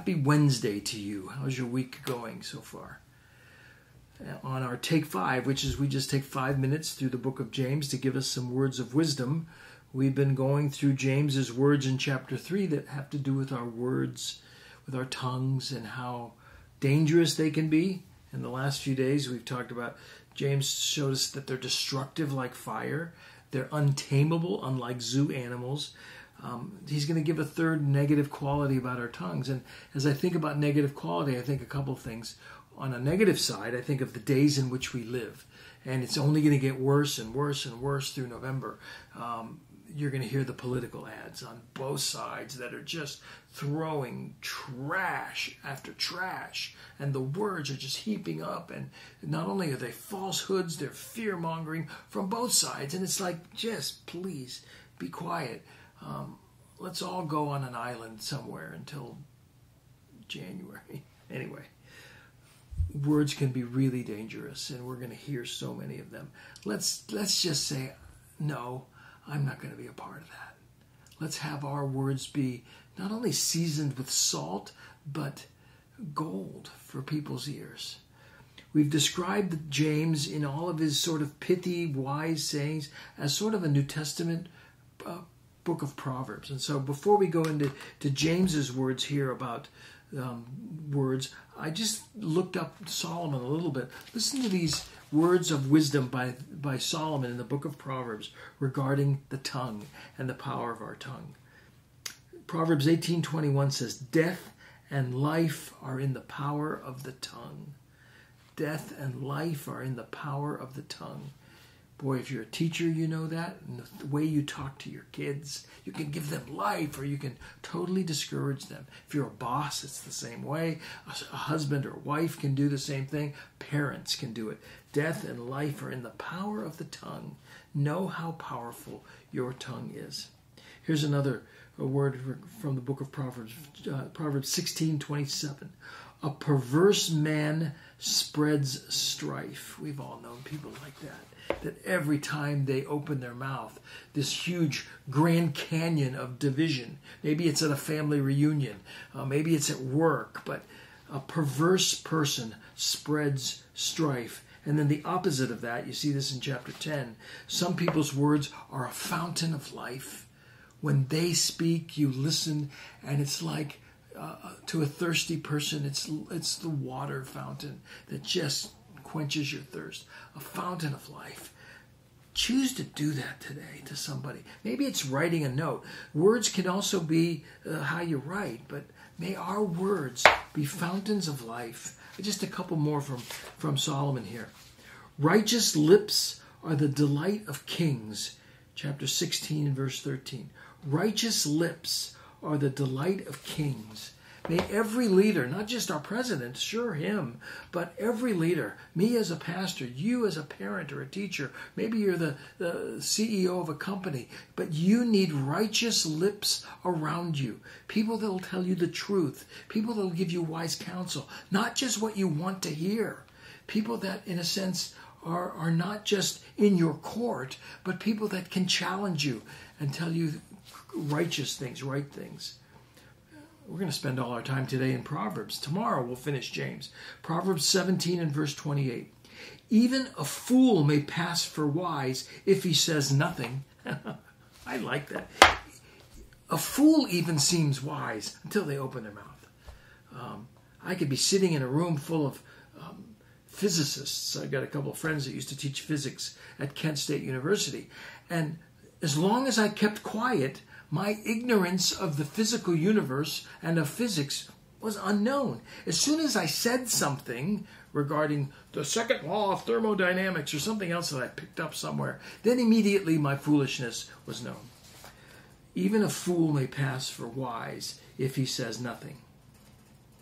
happy Wednesday to you. How's your week going so far? On our Take 5, which is we just take 5 minutes through the book of James to give us some words of wisdom. We've been going through James's words in chapter 3 that have to do with our words, with our tongues, and how dangerous they can be. In the last few days, we've talked about James showed us that they're destructive like fire. They're untamable, unlike zoo animals. He's going to give a third negative quality about our tongues. And as I think about negative quality, I think a couple of things. On a negative side, I think of the days in which we live. And it's only going to get worse and worse and worse through November. You're going to hear the political ads on both sides that are just throwing trash after trash. And the words are just heaping up. And not only are they falsehoods, they're fear-mongering from both sides. And it's like, just please be quiet. Let's all go on an island somewhere until January. Anyway. Words can be really dangerous, and we're going to hear so many of them. Let's just say, no, I'm not going to be a part of that. Let's have our words be not only seasoned with salt, but gold for people's ears. We've described James in all of his sort of pithy, wise sayings as sort of a New Testament book of Proverbs. And so before we go into James's words here about words, I just looked up Solomon a little bit. Listen to these words of wisdom by Solomon in the book of Proverbs regarding the tongue and the power of our tongue. Proverbs 18:21 says, "Death and life are in the power of the tongue." Death and life are in the power of the tongue. Boy, if you're a teacher, you know that. And the way you talk to your kids, you can give them life or you can totally discourage them. If you're a boss, it's the same way. A husband or wife can do the same thing. Parents can do it. Death and life are in the power of the tongue. Know how powerful your tongue is. Here's another word from the book of Proverbs, Proverbs 16:27. A perverse man spreads strife. We've all known people like that every time they open their mouth, this huge Grand Canyon of division. Maybe it's at a family reunion. Maybe it's at work. But a perverse person spreads strife. And then the opposite of that, you see this in chapter 10. Some people's words are a fountain of life. When they speak, you listen, and it's like to a thirsty person, it's the water fountain that just quenches your thirst. A fountain of life. Choose to do that today to somebody. Maybe it's writing a note. Words can also be how you write, but may our words be fountains of life. Just a couple more from Solomon here. Righteous lips are the delight of kings. Chapter 16 and verse 13. Righteous lips are the delight of kings. May every leader, not just our president, sure him, but every leader, me as a pastor, you as a parent or a teacher, maybe you're the CEO of a company, but you need righteous lips around you. People that will tell you the truth. People that will give you wise counsel. Not just what you want to hear. People that, in a sense, are not just in your court, but people that can challenge you and tell you righteous things, right things. We're going to spend all our time today in Proverbs. Tomorrow we'll finish James. Proverbs 17 and verse 28. Even a fool may pass for wise if he says nothing. I like that. A fool even seems wise until they open their mouth. I could be sitting in a room full of physicists. I've got a couple of friends that used to teach physics at Kent State University. And as long as I kept quiet, my ignorance of the physical universe and of physics was unknown. As soon as I said something regarding the second law of thermodynamics or something else that I picked up somewhere, then immediately my foolishness was known. Even a fool may pass for wise if he says nothing.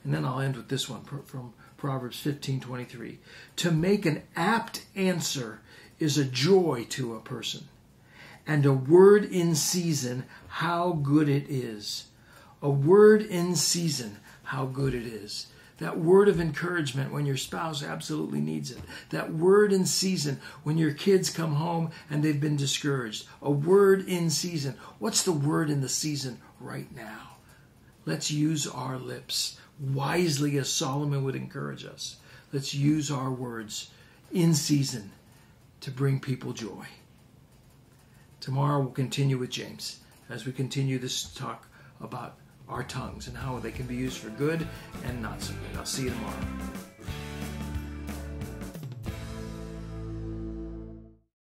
And then I'll end with this one from Proverbs 15:23. To make an apt answer is a joy to a person, and a word in season, how good it is. A word in season, how good it is. That word of encouragement when your spouse absolutely needs it. That word in season when your kids come home and they've been discouraged. A word in season. What's the word in the season right now? Let's use our lips wisely, as Solomon would encourage us. Let's use our words in season to bring people joy. Tomorrow we'll continue with James as we continue this talk about our tongues and how they can be used for good and not so good. I'll see you tomorrow.